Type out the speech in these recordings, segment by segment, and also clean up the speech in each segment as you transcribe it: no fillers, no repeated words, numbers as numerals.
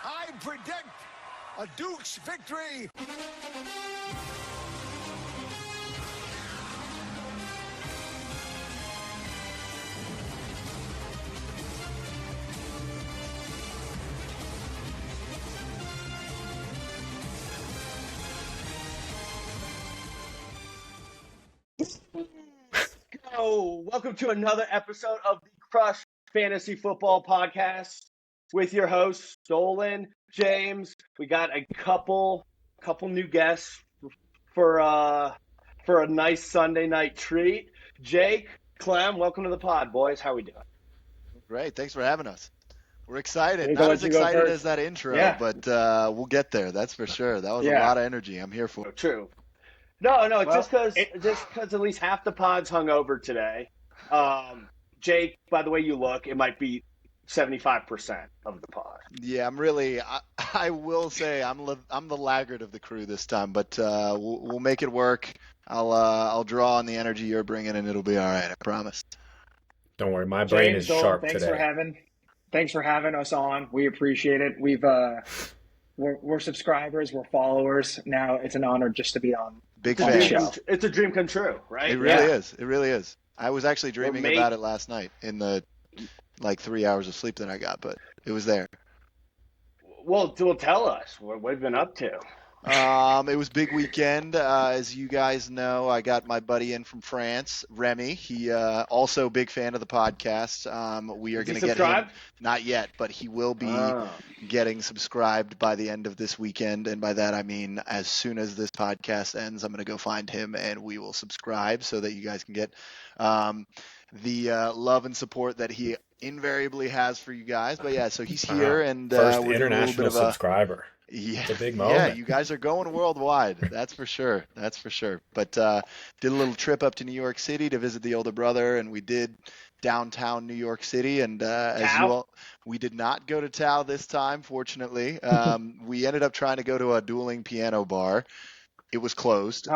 I predict a Dukes victory. Let's go. Welcome to another episode of the Crush Fantasy Football Podcast with your hosts, Dolan, James. We got a couple new guests for a nice Sunday night treat. Jake, Clem, welcome to the pod, boys. How we doing? Great. Thanks for having us. We're excited. Jake, Not as excited as that intro, Yeah. but we'll get there. That's for sure. That was a lot of energy. I'm here for it. True. No, just because at least half the pod's hung over today. Jake, by the way you look, it might be 75% of the pod. Yeah, I will say I'm the laggard of the crew this time, but we'll make it work. I'll draw on the energy you're bringing, and it'll be all right. I promise. Don't worry, my brain is sharp thanks today. Thanks for having us on. We appreciate it. We're subscribers, we're followers. Now it's an honor just to be on. Big on the fan. show. It's a dream come true, right? It really is. It really is. I was actually dreaming about it last night in the 3 hours of sleep that I got, but it was there. Well, tell us what have you been up to. It was big weekend. As you guys know, I got my buddy in from France, Remy. He also a big fan of the podcast. We are going to get him. Not yet, but he will be getting subscribed by the end of this weekend. And by that, I mean, as soon as this podcast ends, I'm going to go find him and we will subscribe so that you guys can get the love and support that he invariably has for you guys. But yeah, so he's here and first we're international subscriber. Yeah, it's a big moment. Yeah, you guys are going worldwide. That's for sure. That's for sure. But did a little trip up to New York City to visit the older brother, and we did downtown New York City. And as you all, we did not go to Tao this time, fortunately. We ended up trying to go to a dueling piano bar. It was closed.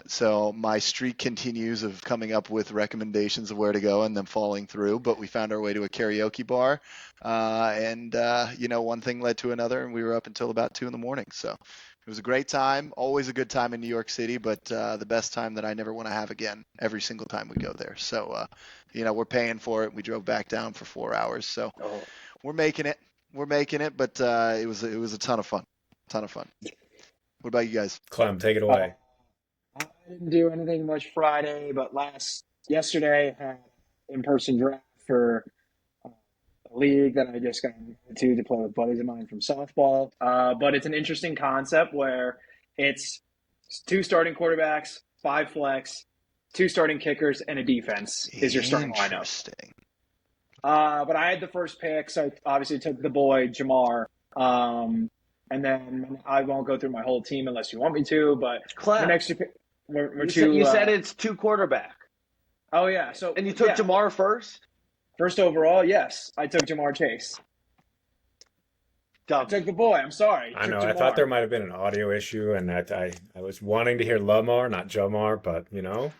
So my streak continues of coming up with recommendations of where to go and then falling through. But we found our way to a karaoke bar. And one thing led to another, and we were up until about 2 a.m. So it was a great time. Always a good time in New York City, but the best time that I never want to have again every single time we go there. So, we're paying for it. We drove back down for 4 hours. So we're making it. But it was a ton of fun. What about you guys? Clem, take it away. I didn't do anything much Friday, but yesterday I had in-person draft for a league that I just got into to play with buddies of mine from softball. But it's an interesting concept where it's 2 starting quarterbacks, 5 flex, 2 starting kickers, and a defense is your starting lineup. Interesting. But I had the first pick, so I obviously took the boy, Jamar. And then I won't go through my whole team unless you want me to. But Clem, the next you said it's 2 quarterback. Oh yeah. And you took Jamar first? First overall, yes. I took Jamar Chase. I took the boy. I'm sorry. I know. I thought there might have been an audio issue, and that I was wanting to hear Lamar, not Jamar. But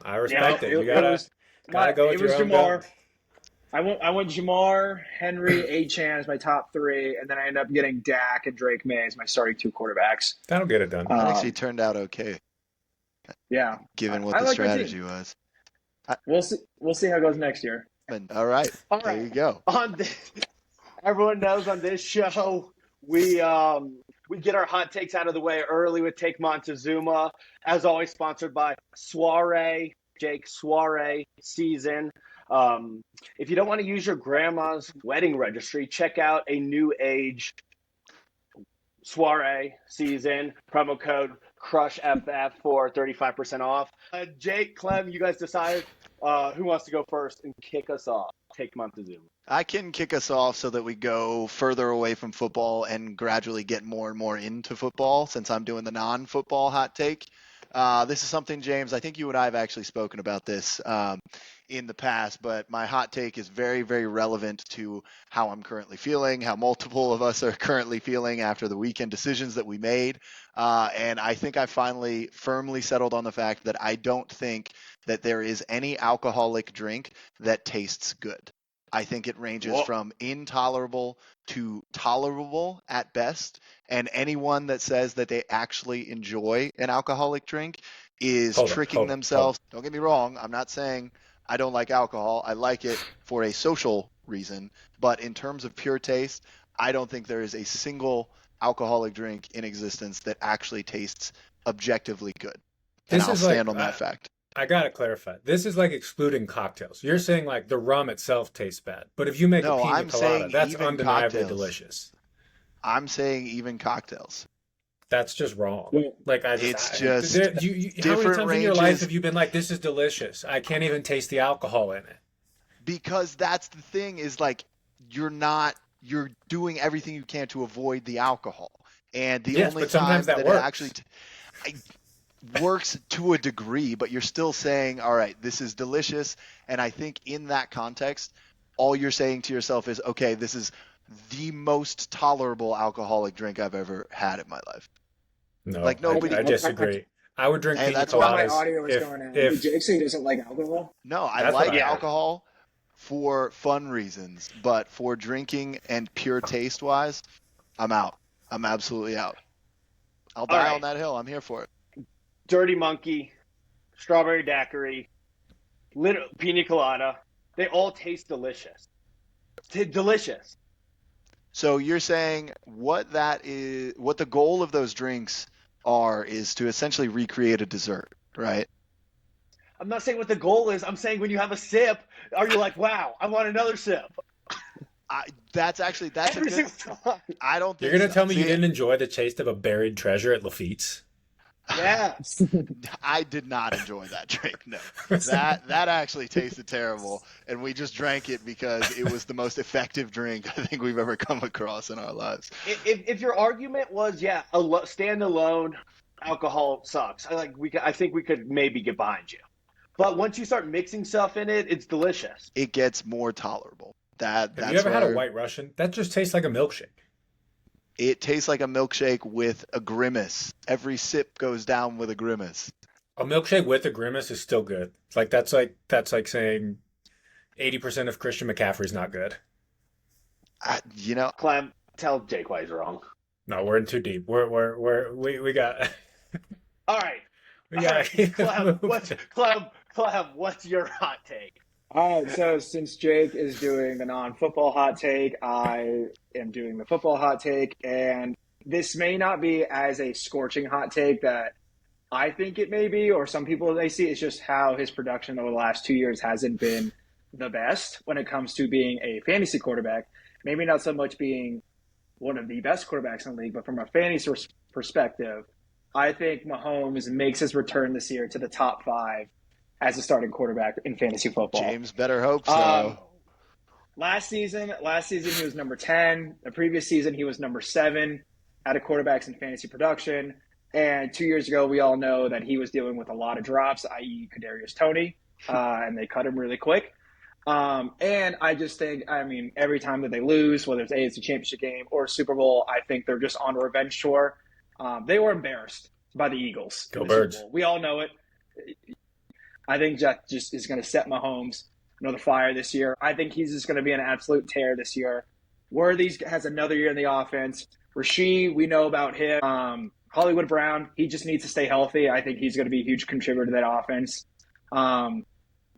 I respect it. You gotta go with your own gut. I went Jamar, Henry, Achane as my top 3, and then I ended up getting Dak and Drake May as my starting 2 quarterbacks. That'll get it done. That actually turned out okay. Yeah. Given what the strategy was. We'll see how it goes next year. All right. There you go. Everyone knows on this show, we get our hot takes out of the way early with Take Montezuma. As always, sponsored by Soiree, Jake Soiree Season. If you don't want to use your grandma's wedding registry, check out a new age Soiree Season, promo code CrushFF for 35% off. Jake, Clem, you guys decide who wants to go first and kick us off. Take Montezuma. I can kick us off so that we go further away from football and gradually get more and more into football, since I'm doing the non-football hot take. This is something, James, I think you and I have actually spoken about this in the past, but my hot take is very, very relevant to how I'm currently feeling, how multiple of us are currently feeling after the weekend decisions that we made. And I think I finally firmly settled on the fact that I don't think that there is any alcoholic drink that tastes good. I think it ranges from intolerable to tolerable at best. And anyone that says that they actually enjoy an alcoholic drink is tricking themselves. Don't get me wrong. I'm not saying I don't like alcohol. I like it for a social reason. But in terms of pure taste, I don't think there is a single alcoholic drink in existence that actually tastes objectively good. And I'll stand on that fact. I gotta clarify. This is like excluding cocktails. You're saying like the rum itself tastes bad, but if you make a pina colada, that's undeniably delicious. I'm saying even cocktails. That's just wrong. Like it's just how many times in your life have you been like, "This is delicious. I can't even taste the alcohol in it." Because that's the thing is like you're doing everything you can to avoid the alcohol, and the only time that it actually works to a degree, but you're still saying, all right, this is delicious. And I think in that context, all you're saying to yourself is, okay, this is the most tolerable alcoholic drink I've ever had in my life. No, like nobody. I disagree. I would drink pina coladas. My audio is going out. Did Jake say he doesn't like alcohol? No, I like alcohol for fun reasons, but for drinking and pure taste wise, I'm out. I'm absolutely out. I'll die on that hill. I'm here for it. Dirty Monkey, Strawberry Daiquiri, Pina Colada, they all taste delicious. Delicious. So you're saying what the goal of those drinks is to essentially recreate a dessert, right? I'm not saying what the goal is. I'm saying when you have a sip, are you like, wow, I want another sip? That's a good. I don't think you're gonna tell me you didn't enjoy the taste of a buried treasure at Lafitte's. Yeah, I did not enjoy that drink. No, that actually tasted terrible, and we just drank it because it was the most effective drink I think we've ever come across in our lives. If your argument was standalone alcohol sucks, I think we could maybe get behind you. But once you start mixing stuff in it, it's delicious. It gets more tolerable. Have you ever had a White Russian? That just tastes like a milkshake. It tastes like a milkshake with a grimace. Every sip goes down with a grimace. A milkshake with a grimace is still good. That's like saying 80% of Christian McCaffrey's not good. Clem, tell Jake why he's wrong. No, we're in too deep. We got. All right. Clem, what's your hot take? All right, so since Jake is doing the non-football hot take, I am doing the football hot take, and this may not be as a scorching hot take that I think it may be, or some people they see. It's just how his production over the last 2 years hasn't been the best when it comes to being a fantasy quarterback. Maybe not so much being one of the best quarterbacks in the league, but from a fantasy perspective, I think Mahomes makes his return this year to the top 5 as a starting quarterback in fantasy football. James better hope so. Last season he was number 10. The previous season he was number 7 out of quarterbacks in fantasy production. And 2 years ago, we all know that he was dealing with a lot of drops, i.e. Kadarius Toney, and they cut him really quick. And I just think, every time that they lose, whether it's AFC Championship game or Super Bowl, I think they're just on a revenge tour. They were embarrassed by the Eagles. Go Birds. We all know it. I think Jeff just is going to set Mahomes another fire this year. I think he's just going to be an absolute tear this year. Worthy has another year in the offense. Rashee, we know about him. Hollywood Brown, he just needs to stay healthy. I think he's going to be a huge contributor to that offense.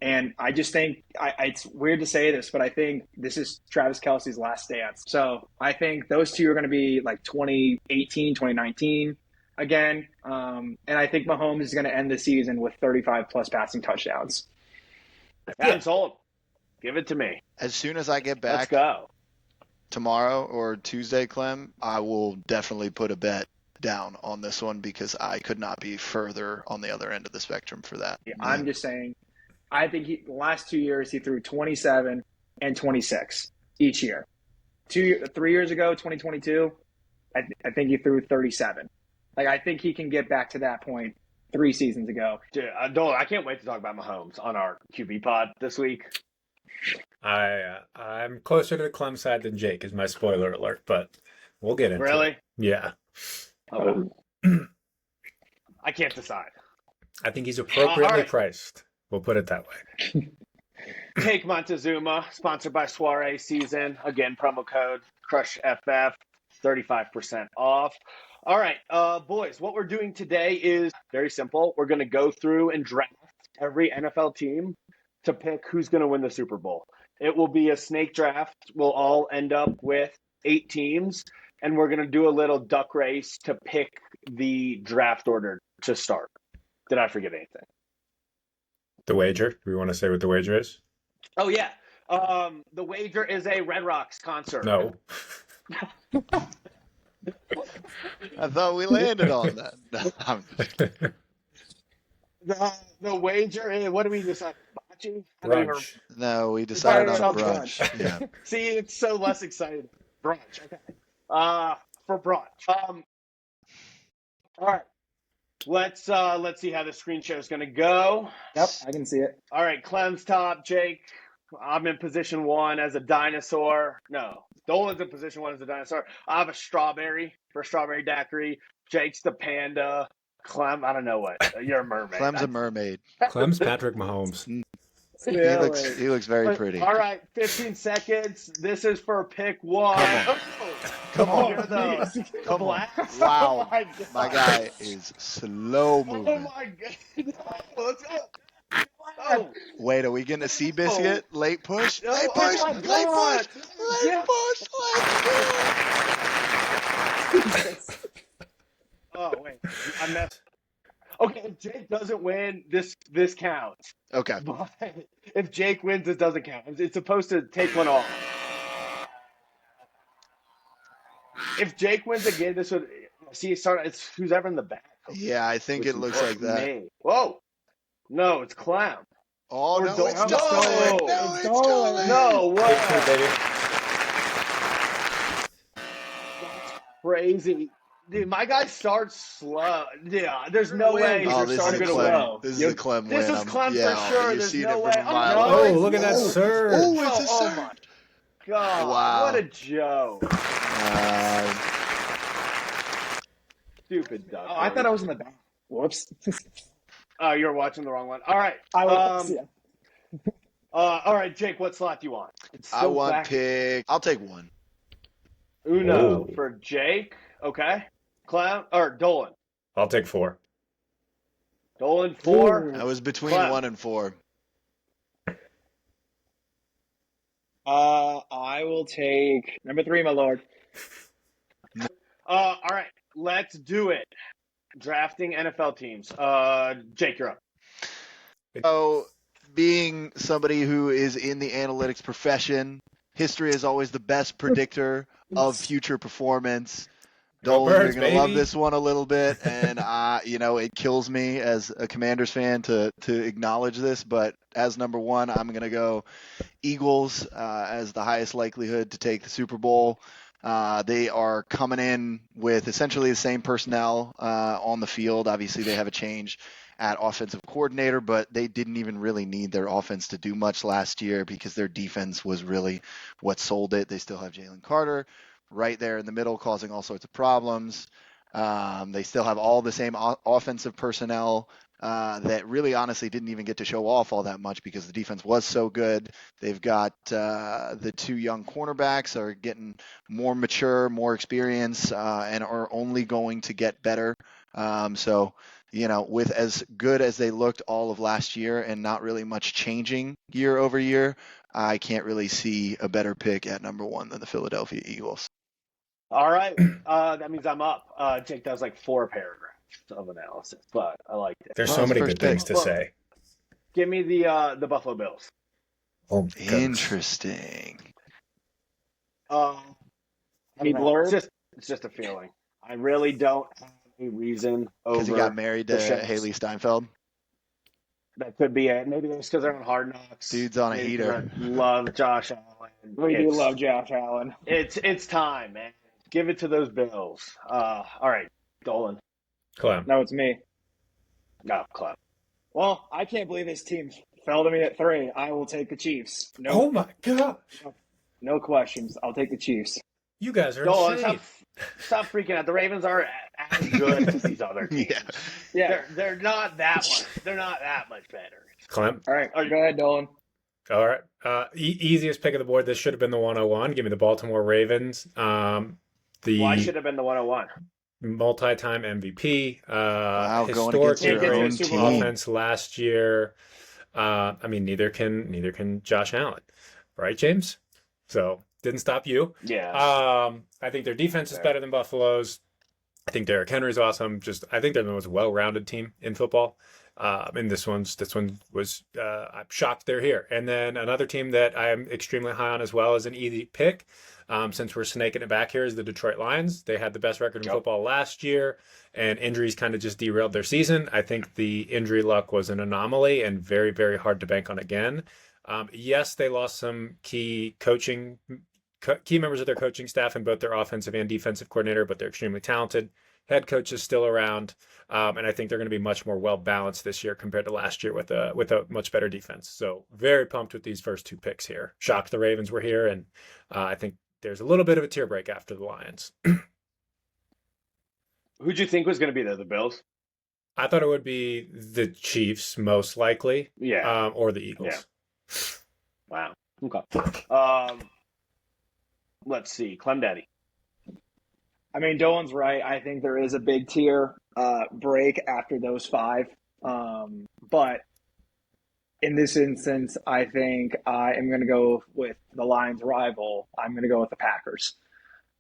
And I just think it's weird to say this, but I think this is Travis Kelce's last dance. So I think those two are going to be like 2018, 2019 again. And I think Mahomes is going to end the season with 35-plus passing touchdowns. I'm sold. Give it to me. As soon as I get back Let's go. tomorrow or Tuesday, Clem, I will definitely put a bet down on this one because I could not be further on the other end of the spectrum for that. Yeah, I'm just saying, I think the last 2 years he threw 27 and 26 each year. 3 years ago, 2022, I think he threw 37. I think he can get back to that point 3 seasons ago. Dude, I can't wait to talk about Mahomes on our QB pod this week. I'm closer to the Clem side than Jake, is my spoiler alert, but we'll get into it. Really? Yeah. Oh. I can't decide. I think he's appropriately priced. We'll put it that way. Take Montezuma, sponsored by Soiree Season. Again, promo code CrushFF, 35% off. All right, boys, what we're doing today is very simple. We're going to go through and draft every NFL team to pick who's going to win the Super Bowl. It will be a snake draft. We'll all end up with 8 teams, and we're going to do a little duck race to pick the draft order to start. Did I forget anything? The wager? Do we want to say what the wager is? Oh, yeah. The wager is a Red Rocks concert. No. I thought we landed on that. No, I'm just- The wager is, what do we decide? Bocce? Brunch. No, we decided on Brunch. brunch. Yeah. See, it's so less exciting. Brunch, okay. For brunch. All right. Let's see how the screen share is going to go. Yep, I can see it. All right, Clem's top, Jake. I'm in position 1 as a dinosaur. No, Dolan's in position 1 as a dinosaur. I have a strawberry for strawberry daiquiri. Jake's the panda. Clem, I don't know what. You're a mermaid. Clem's a mermaid. Clem's Patrick Mahomes. He looks very pretty. All right, 15 seconds. This is for pick 1. Come on. You're the Come on. blast. Wow. Oh my God. My guy is slow Oh moving. my God. Let's go. Oh. Wait, are we getting a sea biscuit? Late push? Oh, Late oh push? my Late God. push? Late push? Let's go! Oh, wait. I messed. Okay, if Jake doesn't win, this counts. Okay. But if Jake wins, this doesn't count. It's supposed to take one off. If Jake wins again, this would it's who's ever in the back. Yeah, I think it looks like that. Me. Whoa. No, it's Clown. Oh, Or no, Dolan. it's No. Dolan. No, It's it's Dolan. Dolan. No way. Hey, baby. Crazy. Dude, my guy starts slow. Yeah, there's no way Oh, he's this starting is to Clem. slow. This is the Clem This win. is Clem for yeah, sure. You've There's seen no it way. from a Oh, mile no. away. Oh, look at that surge. Oh, it's a Oh surge. my God. Wow. What a joke. Stupid duck. Oh, I thought I was in the back. Whoops. Oh, you're watching the wrong one. All right. I was, yeah. All right, Jake, what slot do you want? It's I still want back. pick. I'll take 1. Uno Ooh. for Jake. Okay. Clown or Dolan. I'll take 4. Dolan 4. I was between Clem. 1 and 4. I will take number 3, my lord. All right, let's do it. Drafting NFL teams. Jake, you're up. So, being somebody who is in the analytics profession, history is always the best predictor of future performance. Go Dolan, you're Birds, going to love baby. this one a little bit, and it kills me as a Commanders fan to acknowledge this, but as number 1, I'm going to go Eagles as the highest likelihood to take the Super Bowl. They are coming in with essentially the same personnel on the field. Obviously, they have a change at offensive coordinator, but they didn't even really need their offense to do much last year because their defense was really what sold it. They still have Jalen Carter right there in the middle causing all sorts of problems. They still have all the same offensive personnel that really honestly didn't even get to show off all that much because the defense was so good. They've got the 2 young cornerbacks are getting more mature, more experience, and are only going to get better. So, with as good as they looked all of last year and not really much changing year over year, I can't really see a better pick at number 1 than the Philadelphia Eagles. All right. That means I'm up. Jake, that was like 4 paragraphs of analysis, but I liked it. There's Well, so it's many first good things pick. to say. Give me the Buffalo Bills. Oh, my goodness. Interesting. I Any don't know. blurb? It's just a feeling. I really don't have a reason over. Because he got married the to Chiefs. Haley Steinfeld. That could be it. Maybe it's because they're on Hard Knocks. Dude's on a Maybe heater. I love Josh Allen. We do love Josh Allen. It's time, man. Give it to those Bills. All right, Dolan. Clem. No, it's me. No, Clem. Well, I can't believe this team fell to me at 3. I will take the Chiefs. Oh, my gosh. No questions. I'll take the Chiefs. You guys are Dolan, insane. stop freaking out. The Ravens are as good as these other teams. Yeah. Yeah. They're not that much. They're not that much better. Clem. All right. Go ahead, Dolan. All right. Easiest pick of the board. This should have been the 101. Give me the Baltimore Ravens. Why The should have been the 101? multi-time MVP, Wow, going against historically your Can't get to a own great Super Bowl. team. offense last year. I mean, neither can Josh Allen, right, James? So didn't stop you. Yeah. I think their defense is Fair. better than Buffalo's. I think Derrick Henry's awesome. I think they're the most well-rounded team in football. And this one was I'm shocked they're here. And then another team that I am extremely high on as well as an easy pick, since we're snaking it back here, is the Detroit Lions. They had the best record in football last year, and injuries kind of just derailed their season. I think the injury luck was an anomaly and very, very hard to bank on again. Yes, they lost some key members of their coaching staff in both their offensive and defensive coordinator, but they're extremely talented. Head coach is still around, and I think they're going to be much more well balanced this year compared to last year with a much better defense. So very pumped with these first two picks here. Shocked the Ravens were here, and I think there's a little bit of a tear break after the Lions. Who'd you think was going to be there? The Bills? I thought it would be the Chiefs most likely, Yeah. or the Eagles. Wow. Okay. Let's see. Clem Daddy. I mean, Dolan's right. I think there is a big tier break after those five. But in this instance, I think I am going to go with the Lions' rival. I'm going to go with the Packers.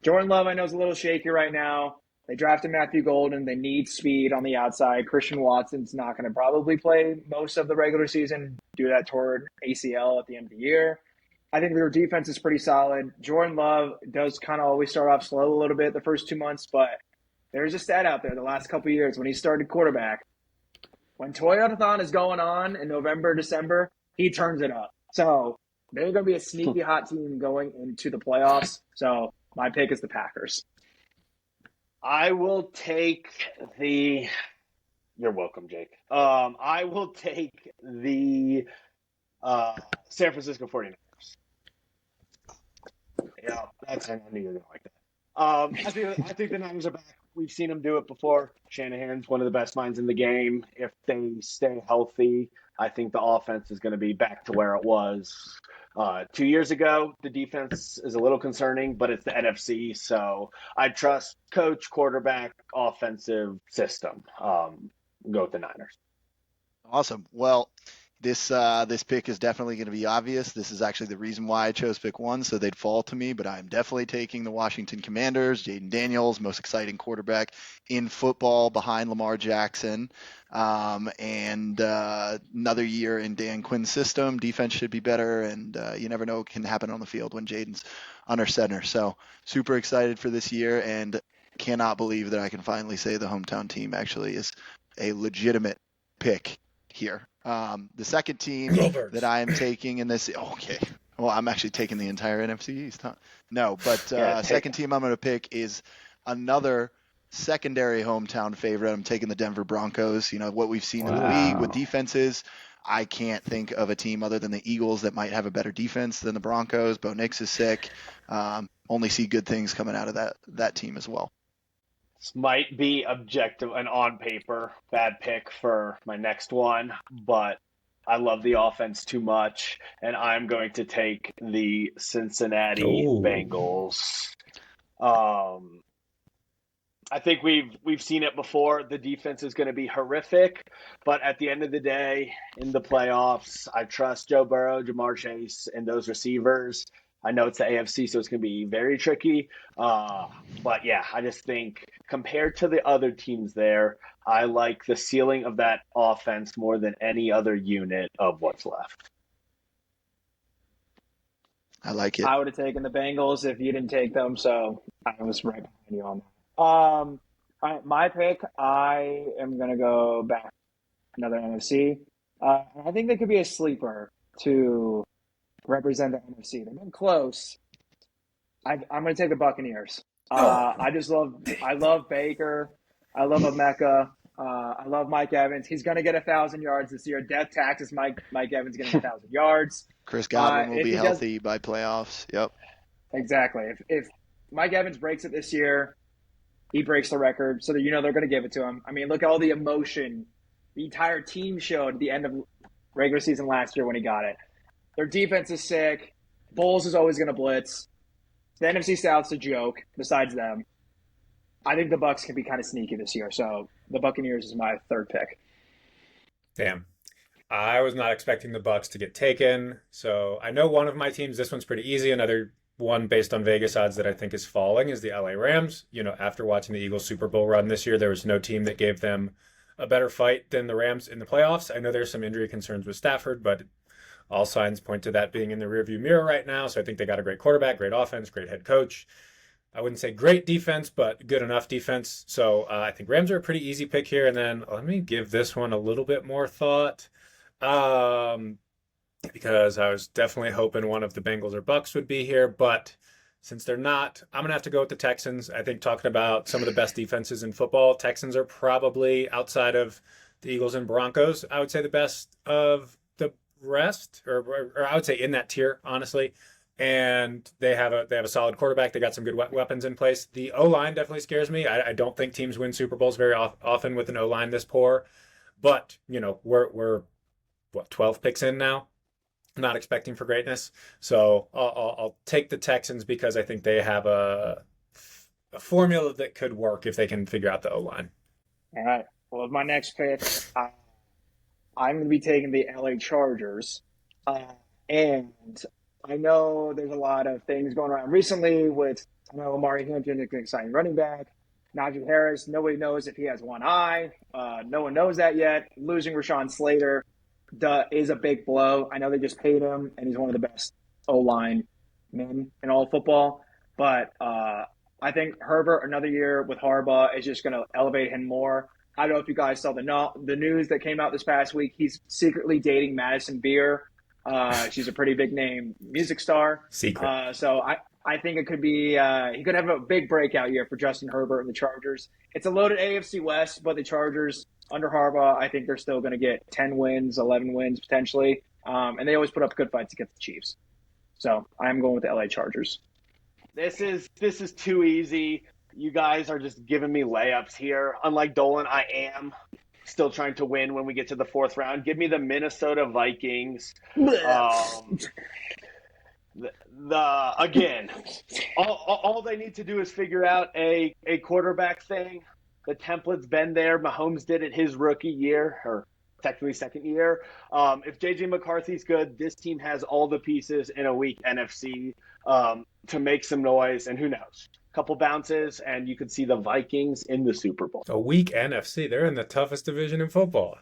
Jordan Love, I know, is a little shaky right now. They drafted Matthew Golden. They need speed on the outside. Christian Watson's not going to probably play most of the regular season, do that toward ACL at the end of the year. I think their defense is pretty solid. Jordan Love does kind of always start off slow a little bit the first 2 months, but there's a stat out there the last couple of years when he started quarterback. When Toyotathon is going on in November, December, he turns it up. So they're going to be a sneaky hot team going into the playoffs. So my pick is the Packers. I will take the – you're welcome, Jake. I will take the San Francisco 49ers. Yeah, I knew you were going to like that. I think the Niners are back. We've seen them do it before. Shanahan's one of the best minds in the game. If they stay healthy, I think the offense is going to be back to where it was 2 years ago. The defense is a little concerning, but it's the NFC, so I trust coach, quarterback, offensive system. Go with the Niners. Awesome. Well, this pick is definitely going to be obvious. This is actually the reason why I chose pick one, so they'd fall to me, but I'm definitely taking the Washington Commanders. Jaden Daniels, most exciting quarterback in football behind Lamar Jackson. And another year in Dan Quinn's system. Defense should be better, and you never know what can happen on the field when Jaden's under center. So super excited for this year, and cannot believe that I can finally say the hometown team actually is a legitimate pick here. The second team that I am taking in this, okay, well, I'm actually taking the entire NFC East, huh? No, but second team I'm going to pick is another secondary hometown favorite. I'm taking the Denver Broncos. You know, what we've seen in the league with defenses, I can't think of a team other than the Eagles that might have a better defense than the Broncos. Bo Nix is sick. Only see good things coming out of that team as well. This might be objective and on paper bad pick for my next one, but I love the offense too much, and I'm going to take the Cincinnati Bengals. I think we've seen it before. The defense is going to be horrific, but at the end of the day, in the playoffs, I trust Joe Burrow, Jamar Chase, and those receivers. I know it's the AFC, so it's going to be very tricky. But, yeah, I just think compared to the other teams there, I like the ceiling of that offense more than any other unit of what's left. I like it. I would have taken the Bengals if you didn't take them, so I was right behind you on that. All right, my pick, I am going to go back another NFC. I think they could be a sleeper to represent the NFC. They've been close. I'm going to take the Buccaneers. I love Baker. I love Emeka. I love Mike Evans. He's going to get 1,000 yards this year. Death taxes Mike Evans getting 1,000 yards. Chris Godwin will be healthy by playoffs. Yep. Exactly. If Mike Evans breaks it this year, he breaks the record. So that they're going to give it to him. I mean, look at all the emotion the entire team showed at the end of regular season last year when he got it. Their defense is sick. Bulls is always going to blitz. The NFC South's a joke. Besides them, I think the Bucks can be kind of sneaky this year. So the Buccaneers is my third pick. Damn. I was not expecting the Bucks to get taken. So I know one of my teams, this one's pretty easy. Another one based on Vegas odds that I think is falling is the LA Rams. You know, after watching the Eagles Super Bowl run this year, there was no team that gave them a better fight than the Rams in the playoffs. I know there's some injury concerns with Stafford, but all signs point to that being in the rearview mirror right now. So I think they got a great quarterback, great offense, great head coach. I wouldn't say great defense, but good enough defense. So I think Rams are a pretty easy pick here. And then let me give this one a little bit more thought. Because I was definitely hoping one of the Bengals or Bucks would be here, but since they're not, I'm going to have to go with the Texans. I think talking about some of the best defenses in football, Texans are probably outside of the Eagles and Broncos, I would say the best of the rest, or I would say in that tier, honestly. And they have a solid quarterback. They got some good weapons in place. The O-line definitely scares me. I don't think teams win Super Bowls very often with an O-line this poor. But, you know, we're 12 picks in now? Not expecting for greatness. So I'll take the Texans because I think they have a formula that could work if they can figure out the O-line. All right. Well, with my next pick, I'm going to be taking the LA Chargers. And I know there's a lot of things going around recently with, I know Amari Hampton is an exciting running back. Najee Harris, nobody knows if he has one eye. No one knows that yet. Losing Rashawn Slater is a big blow. I know they just paid him, and he's one of the best O-line men in all of football. But I think Herbert, another year with Harbaugh, is just going to elevate him more. I don't know if you guys saw the news that came out this past week. He's secretly dating Madison Beer. She's a pretty big name music star. Secret. So I think it could be he could have a big breakout year for Justin Herbert and the Chargers. It's a loaded AFC West, but the Chargers under Harbaugh, I think they're still going to get 10 wins, 11 wins potentially. And they always put up good fights against the Chiefs. So I'm going with the LA Chargers. This is too easy. You guys are just giving me layups here. Unlike Dolan, I am still trying to win when we get to the fourth round. Give me the Minnesota Vikings. Again, all they need to do is figure out a quarterback thing. The template's been there. Mahomes did it his rookie year, or technically second year. If J.J. McCarthy's good, this team has all the pieces in a weak NFC to make some noise, and who knows? A couple bounces, and you could see the Vikings in the Super Bowl. A weak NFC. They're in the toughest division in football.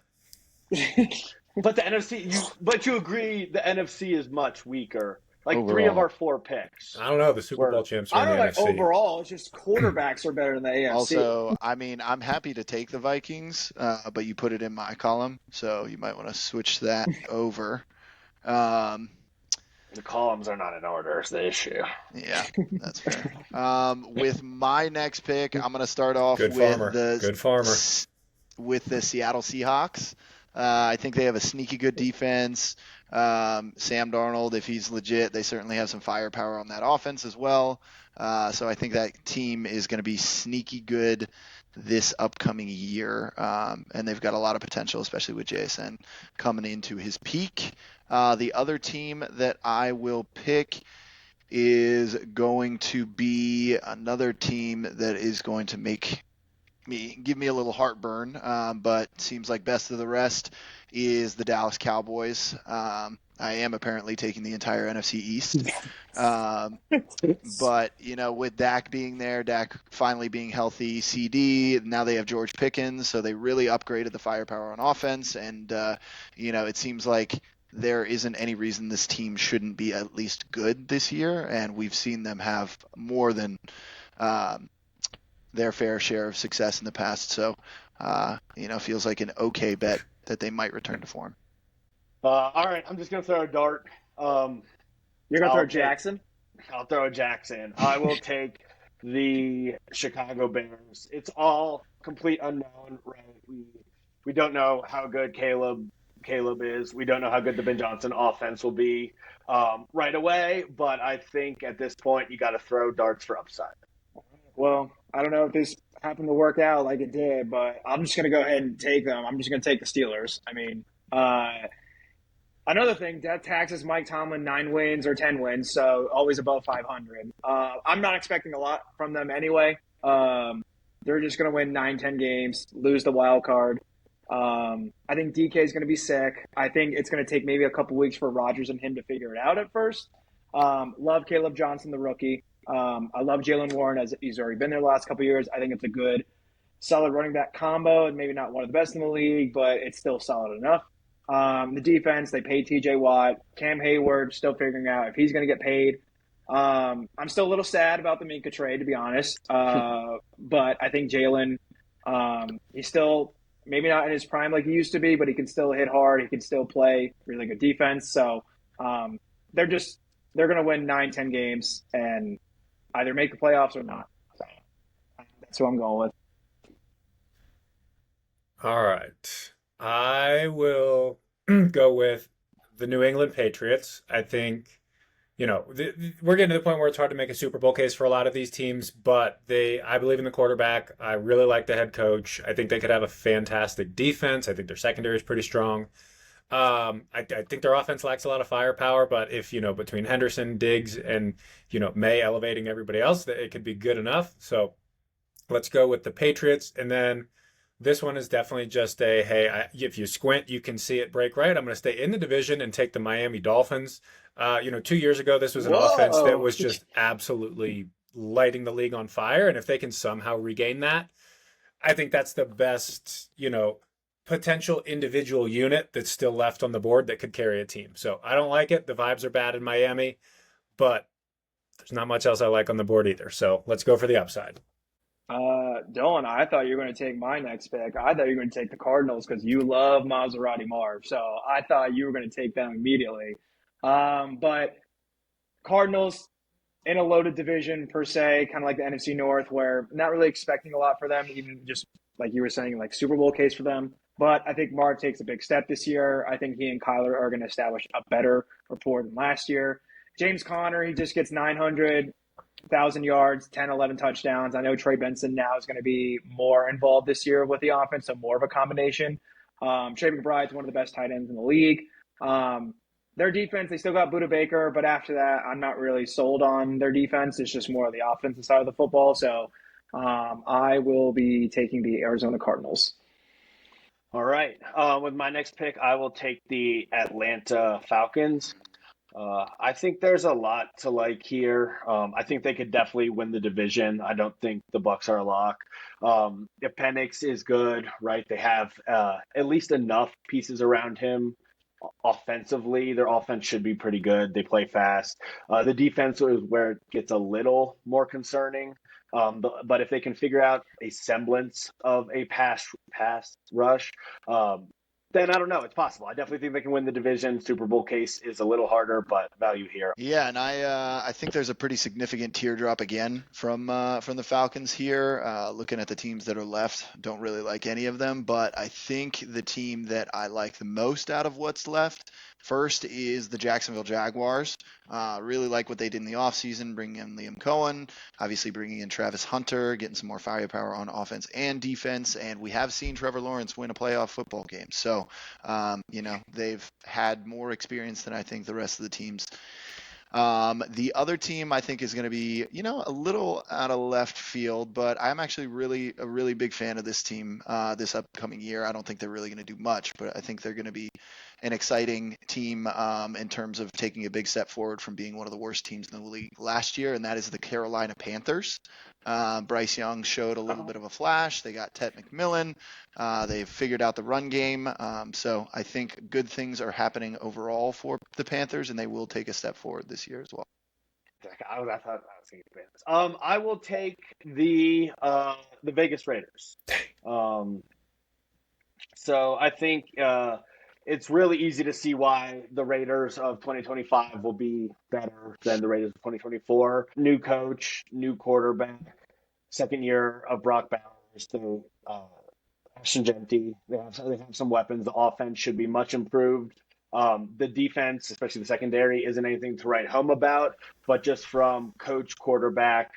But the NFC, but you agree the NFC is much weaker. Like overall. 3 of our 4 picks. I don't know. The Super Bowl champs are I in don't the know. NFC. Overall, it's just quarterbacks are better than the AFC. Also, I mean, I'm happy to take the Vikings, but you put it in my column, so you might want to switch that over. The columns are not in order is the issue. Yeah, that's fair. With my next pick, I'm going to start off Good with farmer. the Good farmer. with the Seattle Seahawks. I think they have a sneaky good defense. Sam Darnold, if he's legit, they certainly have some firepower on that offense as well. So I think that team is going to be sneaky good this upcoming year. And they've got a lot of potential, especially with JSN coming into his peak. The other team that I will pick is going to be another team that is going to give me a little heartburn, but seems like best of the rest is the Dallas Cowboys. I am apparently taking the entire NFC East. But, you know, with Dak being there, Dak finally being healthy, CD, now they have George Pickens, so they really upgraded the firepower on offense. And, you know, it seems like there isn't any reason this team shouldn't be at least good this year. And we've seen them have more than their fair share of success in the past. So, you know, feels like an okay bet that they might return to form. All right, I'm just going to throw a dart. You're going to throw Jackson? I'll throw a Jackson. I will take the Chicago Bears. It's all complete unknown, right? We don't know how good Caleb is. We don't know how good the Ben Johnson offense will be right away, but I think at this point you got to throw darts for upside. Well, I don't know if this happened to work out like it did, but I'm just going to go ahead and take them. I'm just going to take the Steelers. I mean, Another thing, death taxes Mike Tomlin 9 wins or 10 wins, so always above 500. I'm not expecting a lot from them anyway. They're just going to win 9, 10 games, lose the wild card. I think DK is going to be sick. I think it's going to take maybe a couple weeks for Rodgers and him to figure it out at first. Love Caleb Johnson, the rookie. I love Jalen Warren as he's already been there the last couple years. I think it's a good, solid running back combo, and maybe not one of the best in the league, but it's still solid enough. The defense, they paid TJ Watt. Cam Hayward, still figuring out if he's going to get paid. I'm still a little sad about the Minka trade, to be honest. But I think Jalen, he's still maybe not in his prime like he used to be, but he can still hit hard. He can still play really good defense. So they're going to win 9, 10 games and either make the playoffs or not. So that's who I'm going with. All right. I will go with the New England Patriots. I think, we're getting to the point where it's hard to make a Super Bowl case for a lot of these teams, but I believe in the quarterback. I really like the head coach. I think they could have a fantastic defense. I think their secondary is pretty strong. I think their offense lacks a lot of firepower, but if, between Henderson, Diggs, and, May elevating everybody else, it could be good enough. So let's go with the Patriots. And then this one is definitely just if you squint, you can see it break right. I'm going to stay in the division and take the Miami Dolphins. 2 years ago, this was an offense that was just absolutely lighting the league on fire. And if they can somehow regain that, I think that's the best, potential individual unit that's still left on the board that could carry a team. So I don't like it. The vibes are bad in Miami, but there's not much else I like on the board either. So let's go for the upside. Dylan, I thought you were going to take my next pick. I thought you were going to take the Cardinals because you love Maserati Marv. So I thought you were going to take them immediately. But Cardinals in a loaded division per se, kind of like the NFC North, where not really expecting a lot for them, even just like you were saying, like Super Bowl case for them. But I think Marv takes a big step this year. I think he and Kyler are going to establish a better rapport than last year. James Conner, he just gets 900,000 yards, 10, 11 touchdowns. I know Trey Benson now is going to be more involved this year with the offense, so more of a combination. Trey McBride's one of the best tight ends in the league. Their defense, they still got Budda Baker, but after that, I'm not really sold on their defense. It's just more of the offensive side of the football. So I will be taking the Arizona Cardinals. All right. With my next pick, I will take the Atlanta Falcons. I think there's a lot to like here. I think they could definitely win the division. I don't think the Bucks are a lock. If Penix is good, right, they have at least enough pieces around him. Offensively, their offense should be pretty good. They play fast. The defense is where it gets a little more concerning. But if they can figure out a semblance of a pass rush, then I don't know. It's possible. I definitely think they can win the division. Super Bowl case is a little harder, but value here. Yeah, and I think there's a pretty significant teardrop again from the Falcons here. Looking at the teams that are left, don't really like any of them, but I think the team that I like the most out of what's left first is the Jacksonville Jaguars. Really like what they did in the offseason, bringing in Liam Cohen, obviously bringing in Travis Hunter, getting some more firepower on offense and defense, and we have seen Trevor Lawrence win a playoff football game. So, they've had more experience than I think the rest of the teams. The other team I think is going to be, a little out of left field, but I'm actually a really big fan of this team this upcoming year. I don't think they're really going to do much, but I think they're going to be an exciting team in terms of taking a big step forward from being one of the worst teams in the league last year, and that is the Carolina Panthers. Bryce Young showed a little bit of a flash. They got Ted McMillan. They've figured out the run game. So I think good things are happening overall for the Panthers, and they will take a step forward this year as well. I thought I was going to get Panthers. I will take the Vegas Raiders. So I think it's really easy to see why the Raiders of 2025 will be better than the Raiders of 2024. New coach, new quarterback, second year of Brock Bowers, to Ashton Genty. They have some weapons. The offense should be much improved. The defense, especially the secondary, isn't anything to write home about, but just from coach, quarterback,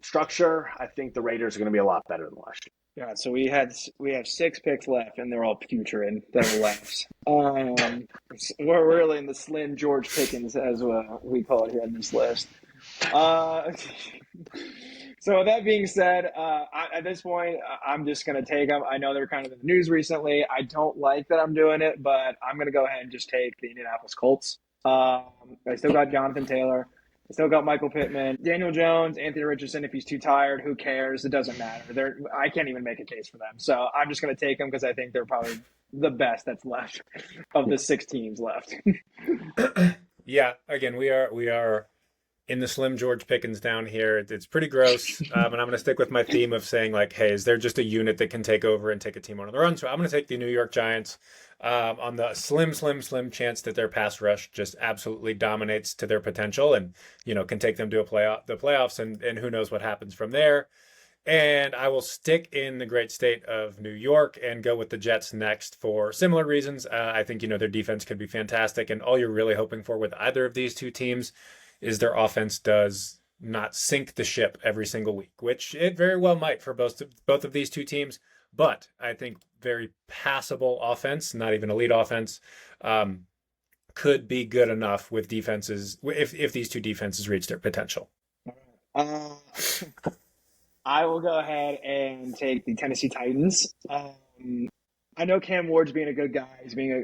structure, I think the Raiders are going to be a lot better than last year. Yeah, so we have 6 picks left, and they're all putrid that are left. We're really in the slim George Pickens, as we call it here on this list. So that being said, at this point, I'm just going to take them. I know they're kind of in the news recently. I don't like that I'm doing it, but I'm going to go ahead and just take the Indianapolis Colts. I still got Jonathan Taylor. I still got Michael Pittman, Daniel Jones, Anthony Richardson. If he's too tired, who cares? It doesn't matter. I can't even make a case for them. So I'm just going to take them because I think they're probably the best that's left of the 6 teams left. Yeah, again, we are in the slim George Pickens down here. It's pretty gross, and I'm going to stick with my theme of saying, like, hey, is there just a unit that can take over and take a team on the run? So I'm going to take the New York Giants on the slim chance that their pass rush just absolutely dominates to their potential and, can take them to the playoffs, and who knows what happens from there. And I will stick in the great state of New York and go with the Jets next for similar reasons. I think, their defense could be fantastic, and all you're really hoping for with either of these two teams is their offense does not sink the ship every single week, which it very well might for both of these two teams. But I think very passable offense, not even elite offense, could be good enough with defenses if these two defenses reach their potential. I will go ahead and take the Tennessee Titans. I know Cam Ward's being a good guy.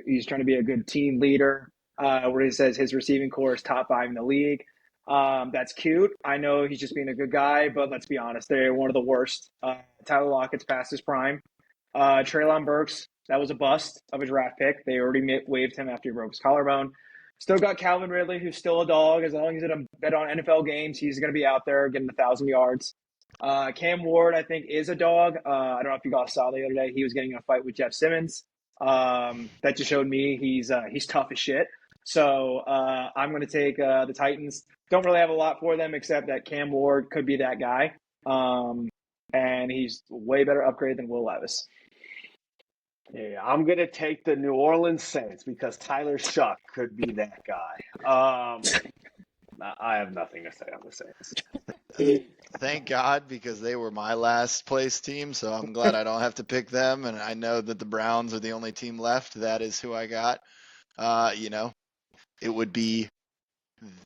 He's trying to be a good team leader. Where he says his receiving core is top 5 in the league. That's cute. I know he's just being a good guy, but let's be honest, they're one of the worst. Tyler Lockett's past his prime. Treylon Burks, that was a bust of a draft pick. They already waived him after he broke his collarbone. Still got Calvin Ridley, who's still a dog. As long as he's going to bet on NFL games, he's going to be out there getting 1,000 yards. Cam Ward, I think, is a dog. I don't know if you guys saw the other day. He was getting in a fight with Jeff Simmons. That just showed me he's tough as shit. So I'm going to take the Titans. Don't really have a lot for them except that Cam Ward could be that guy. And he's way better upgrade than Will Levis. Yeah, I'm going to take the New Orleans Saints because Tyler Shuck could be that guy. I have nothing to say on the Saints. Thank God, because they were my last place team, so I'm glad I don't have to pick them. And I know that the Browns are the only team left. That is who I got. It would be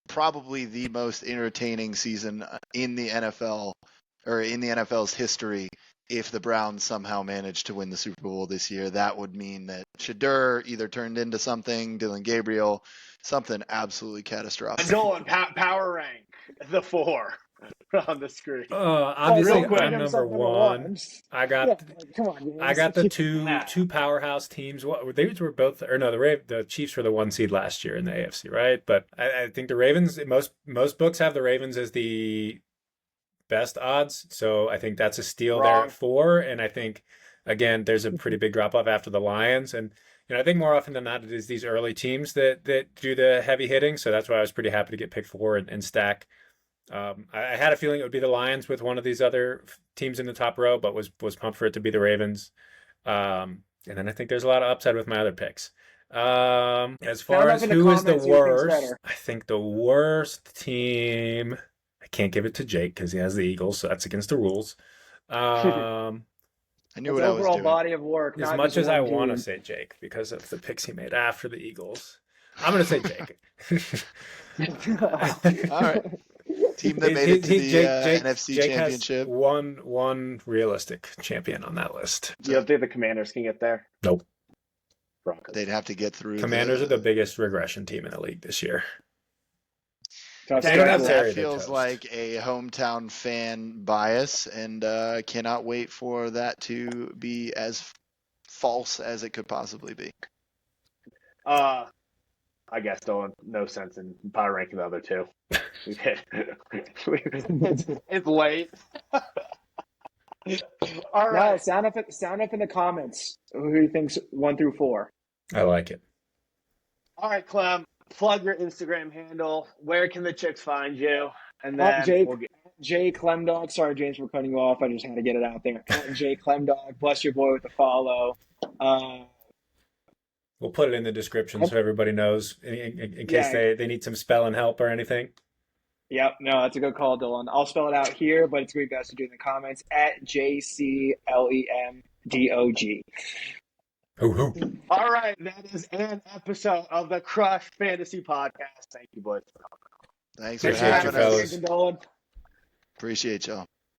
probably the most entertaining season in the NFL or in the NFL's history if the Browns somehow managed to win the Super Bowl this year. That would mean that Shedeur either turned into something, Dylan Gabriel, something absolutely catastrophic. Nolan, power rank the 4 on the screen. Obviously, quick, I'm number one. I got the two powerhouse teams. They were both, or no, the Chiefs were the 1 seed last year in the AFC, right? But I think the Ravens. Most books have the Ravens as the best odds, so I think that's a steal there at 4. And I think again, there's a pretty big drop off after the Lions, and I think more often than not, it is these early teams that do the heavy hitting. So that's why I was pretty happy to get pick 4 and stack. I had a feeling it would be the Lions with one of these other teams in the top row, but was pumped for it to be the Ravens. And then I think there's a lot of upside with my other picks. As far as who is the worst, I think the worst team, I can't give it to Jake because he has the Eagles, so that's against the rules. I knew what I was doing. Overall body of work. As much as I want to say Jake because of the picks he made after the Eagles, I'm going to say Jake. All right. Team that made it to the NFC Jake Championship. Has one realistic champion on that list. Do you think the Commanders can get there? Nope. Broncos. They'd have to get through. Commanders are the biggest regression team in the league this year. That feels like a hometown fan bias, and cannot wait for that to be as false as it could possibly be. I guess no sense in power ranking the other two. It's late. All right. No, sound up in the comments. Who thinks 1 through 4? I like it. All right, Clem. Plug your Instagram handle. Where can the chicks find you? And then Jay Clemdog. Sorry, James, for cutting you off. I just had to get it out there. Jay Clemdog. Bless your boy with the follow. We'll put it in the description so everybody knows in case they need some spelling help or anything. Yep, no, that's a good call, Dylan. I'll spell it out here, but it's going to be best to do in the comments at JCLEMDOG. Hoo hoo. All right, that is an episode of the Crush Fantasy Podcast. Thank you, boys. Thanks for Appreciate you, having fellas. us. Dolan. Appreciate y'all.